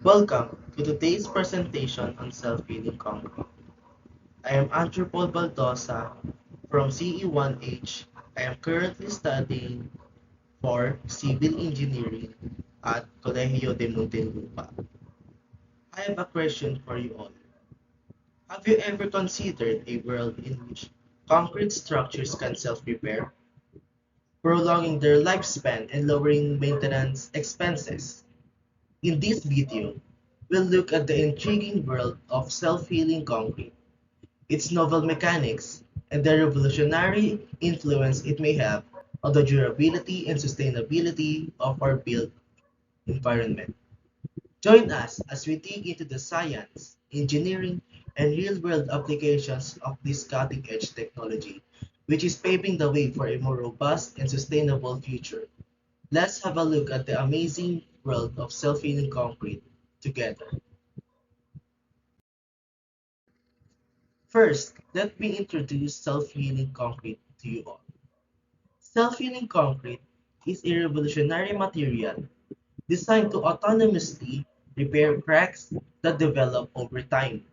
Welcome to today's presentation on self-healing concrete. I am Andrew Paul Baldosa from CE1H. I am currently studying for civil engineering at Colegio de Muntinlupa. I have a question for you all. Have you ever considered a world in which concrete structures can self-repair, prolonging their lifespan and lowering maintenance expenses? In this video, we'll look at the intriguing world of self-healing concrete, its novel mechanics, and the revolutionary influence it may have on the durability and sustainability of our built environment. Join us as we dig into the science, engineering, and real-world applications of this cutting-edge technology, which is paving the way for a more robust and sustainable future. Let's have a look at the amazing world of self-healing concrete together. First, let me introduce self-healing concrete to you all. Self-healing concrete is a revolutionary material designed to autonomously repair cracks that develop over time.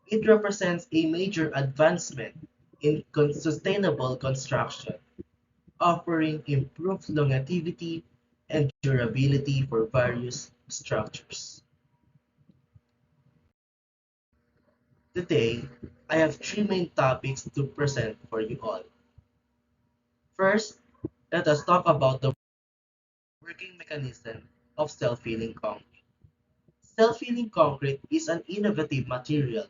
It represents a major advancement in sustainable construction, offering improved longevity and durability for various structures. Today, I have three main topics to present for you all. First, let us talk about the working mechanism of self-healing concrete. Self-healing concrete is an innovative material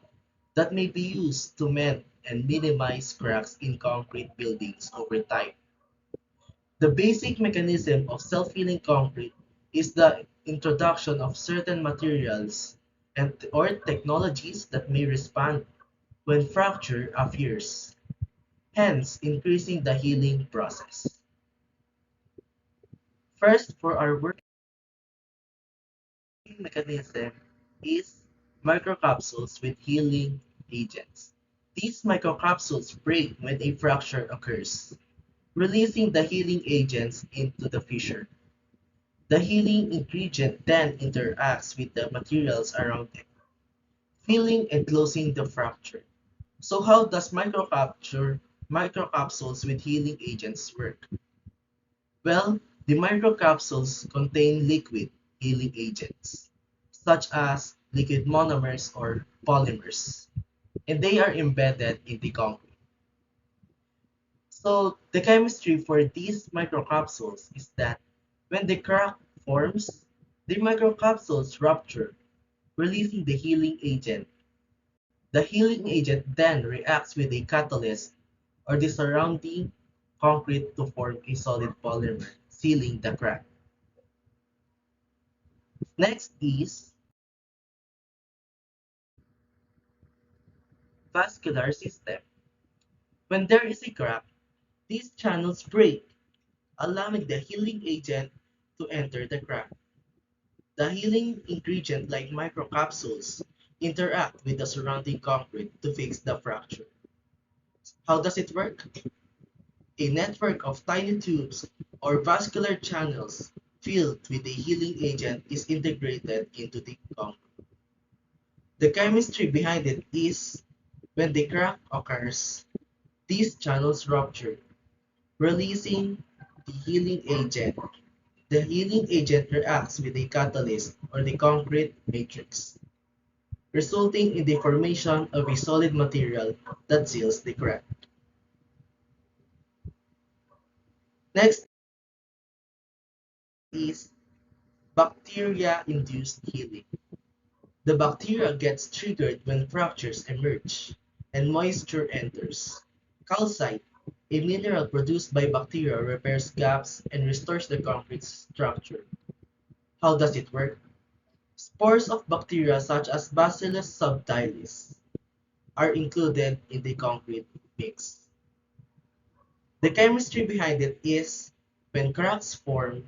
that may be used to mend and minimize cracks in concrete buildings over time. The basic mechanism of self-healing concrete is the introduction of certain materials and or technologies that may respond when fracture appears, hence increasing the healing process. First, for our working mechanism is microcapsules with healing agents. These microcapsules break when a fracture occurs, releasing the healing agents into the fissure. The healing ingredient then interacts with the materials around it, filling and closing the fracture. So how does microcapsules with healing agents work? Well, the microcapsules contain liquid healing agents, such as liquid monomers or polymers, and they are embedded in the concrete. So the chemistry for these microcapsules is that when the crack forms, the microcapsules rupture, releasing the healing agent. The healing agent then reacts with a catalyst or the surrounding concrete to form a solid polymer, sealing the crack. Next is vascular system. When there is a crack, these channels break, allowing the healing agent to enter the crack. The healing ingredient like microcapsules interact with the surrounding concrete to fix the fracture. How does it work? A network of tiny tubes or vascular channels filled with the healing agent is integrated into the concrete. The chemistry behind it is when the crack occurs, these channels rupture, releasing the healing agent. The healing agent reacts with a catalyst or the concrete matrix, resulting in the formation of a solid material that seals the crack. Next is bacteria-induced healing. The bacteria gets triggered when fractures emerge and moisture enters. Calcite, a mineral produced by bacteria, repairs gaps and restores the concrete structure. How does it work? Spores of bacteria such as Bacillus subtilis are included in the concrete mix. The chemistry behind it is when cracks form,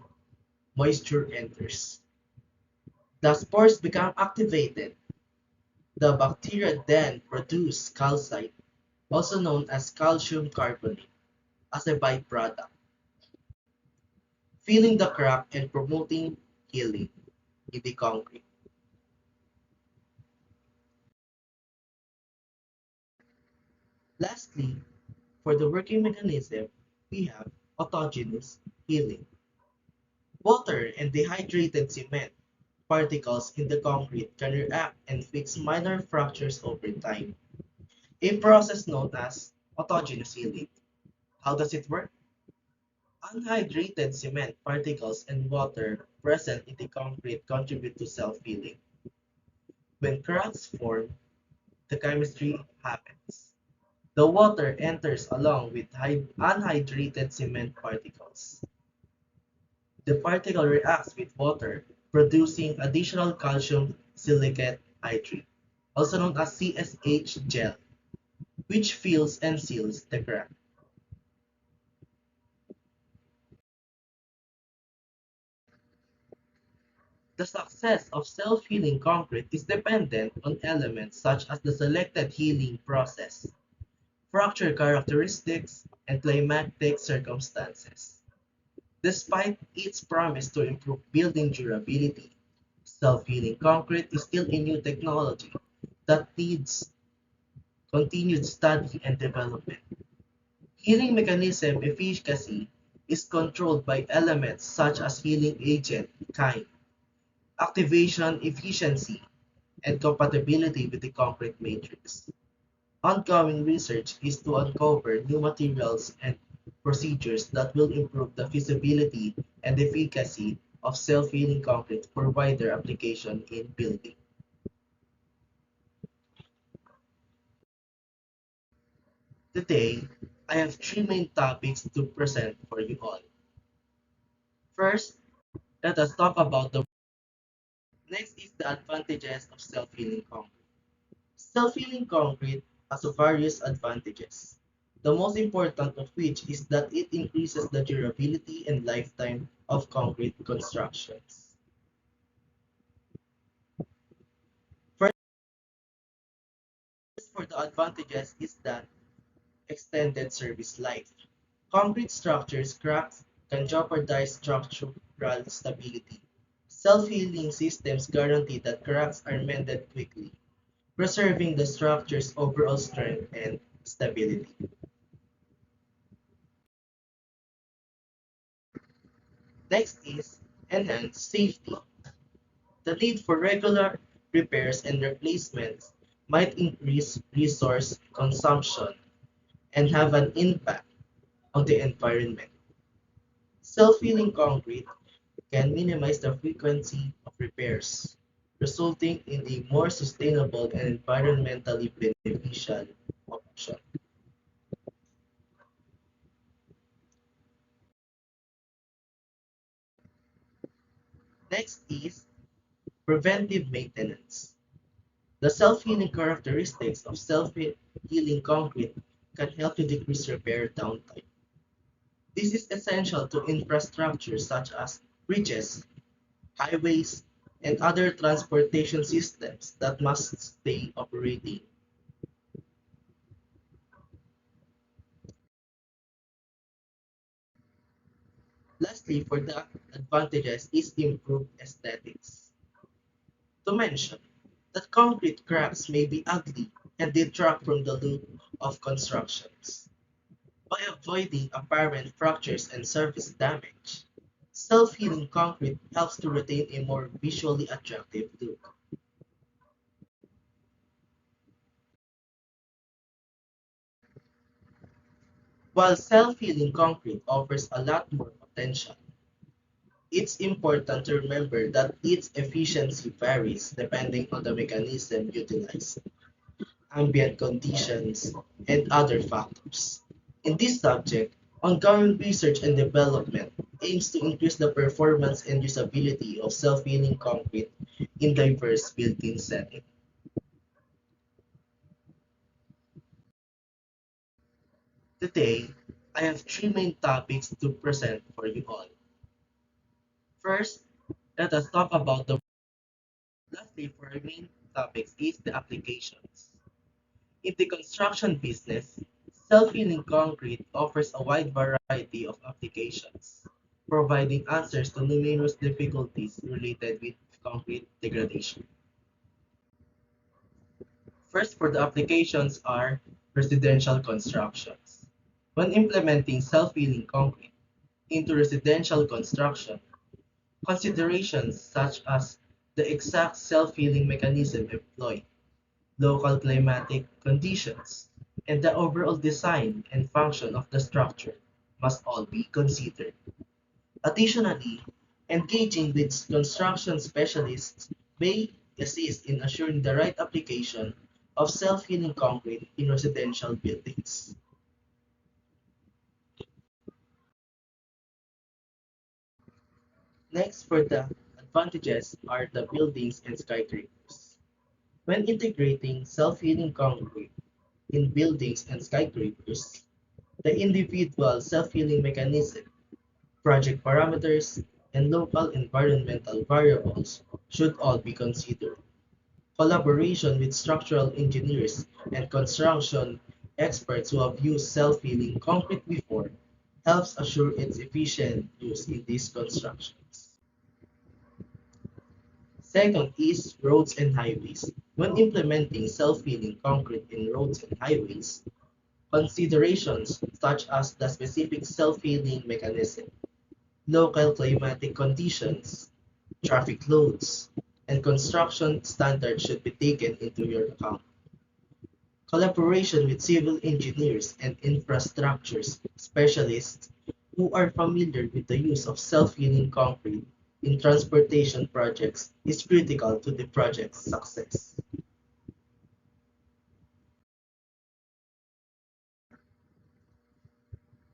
moisture enters. The spores become activated. The bacteria then produce calcite, also known as calcium carbonate, as a byproduct, filling the crack and promoting healing in the concrete. Lastly, for the working mechanism, we have autogenous healing. Water and dehydrated cement particles in the concrete can react and fix minor fractures over time, a process known as autogenous healing. How does it work? Unhydrated cement particles and water present in the concrete contribute to self-healing. When cracks form, the chemistry happens. The water enters along with unhydrated cement particles. The particle reacts with water, producing additional calcium silicate hydrate, also known as CSH gel, which fills and seals the crack. The success of self-healing concrete is dependent on elements such as the selected healing process, fracture characteristics, and climatic circumstances. Despite its promise to improve building durability, self-healing concrete is still a new technology that needs continued study and development. Healing mechanism efficacy is controlled by elements such as healing agent kind, activation efficiency, and compatibility with the concrete matrix. Ongoing research is to uncover new materials and procedures that will improve the feasibility and efficacy of self-healing concrete for wider application in building. Today, I have three main topics to present for you all. First, let us talk about the next is the advantages of self-healing concrete. Self-healing concrete has various advantages, the most important of which is that it increases the durability and lifetime of concrete constructions. First, for the advantages is that extended service life. Concrete structures cracks can jeopardize structural stability. Self-healing systems guarantee that cracks are mended quickly, preserving the structure's overall strength and stability. Next is enhanced safety. The need for regular repairs and replacements might increase resource consumption and have an impact on the environment. Self-healing concrete can minimize the frequency of repairs, resulting in a more sustainable and environmentally beneficial option. Next is preventive maintenance. The self-healing characteristics of self-healing concrete can help to decrease repair downtime. This is essential to infrastructure such as bridges, highways, and other transportation systems that must stay operating. Lastly, for the advantages is improved aesthetics. To mention that concrete cracks may be ugly and detract from the look of constructions. By avoiding apparent fractures and surface damage, self-healing concrete helps to retain a more visually attractive look. While self-healing concrete offers a lot more potential, it's important to remember that its efficiency varies depending on the mechanism utilized, ambient conditions, and other factors. In this subject, ongoing research and development aims to increase the performance and usability of self-healing concrete in diverse built-in settings. Today, I have three main topics to present for you all. First, let us talk about the lastly for our main topics is the applications. In the construction business, self-healing concrete offers a wide variety of applications, providing answers to numerous difficulties related with concrete degradation. First, for the applications are Residential constructions. When implementing self-healing concrete into residential construction, considerations such as the exact self-healing mechanism employed, local climatic conditions, and the overall design and function of the structure must all be considered. Additionally, engaging with construction specialists may assist in assuring the right application of self-healing concrete in residential buildings. Next, for the advantages are the buildings and skyscrapers. When integrating self-healing concrete in buildings and skyscrapers, the individual self-healing mechanism, project parameters, and local environmental variables should all be considered. Collaboration with structural engineers and construction experts who have used self-healing concrete before helps assure its efficient use in these constructions. Second is roads and highways. When implementing self-healing concrete in roads and highways, considerations such as the specific self-healing mechanism, local climatic conditions, traffic loads, and construction standards should be taken into your account. Collaboration with civil engineers and infrastructure specialists who are familiar with the use of self-healing concrete in transportation projects is critical to the project's success.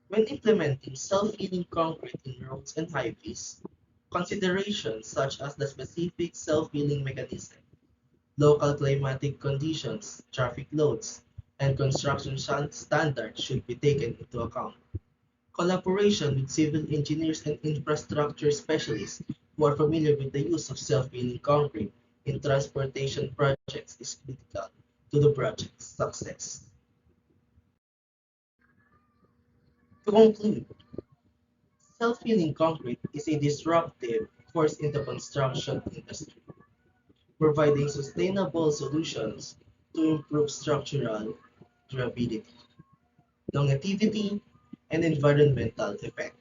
When implementing self-healing concrete in roads and highways, considerations such as the specific self-healing mechanism, local climatic conditions, traffic loads, and construction standards should be taken into account. Collaboration with civil engineers and infrastructure specialists who are familiar with the use of self-healing concrete in transportation projects is critical to the project's success. To conclude, self-healing concrete is a disruptive force in the construction industry, providing sustainable solutions to improve structural durability, longevity, and environmental effect.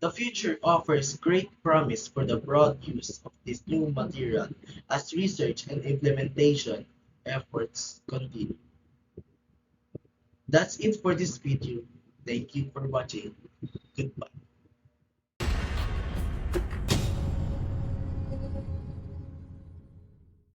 The future offers great promise for the broad use of this new material as research and implementation efforts continue. That's it for this video. Thank you for watching. Goodbye.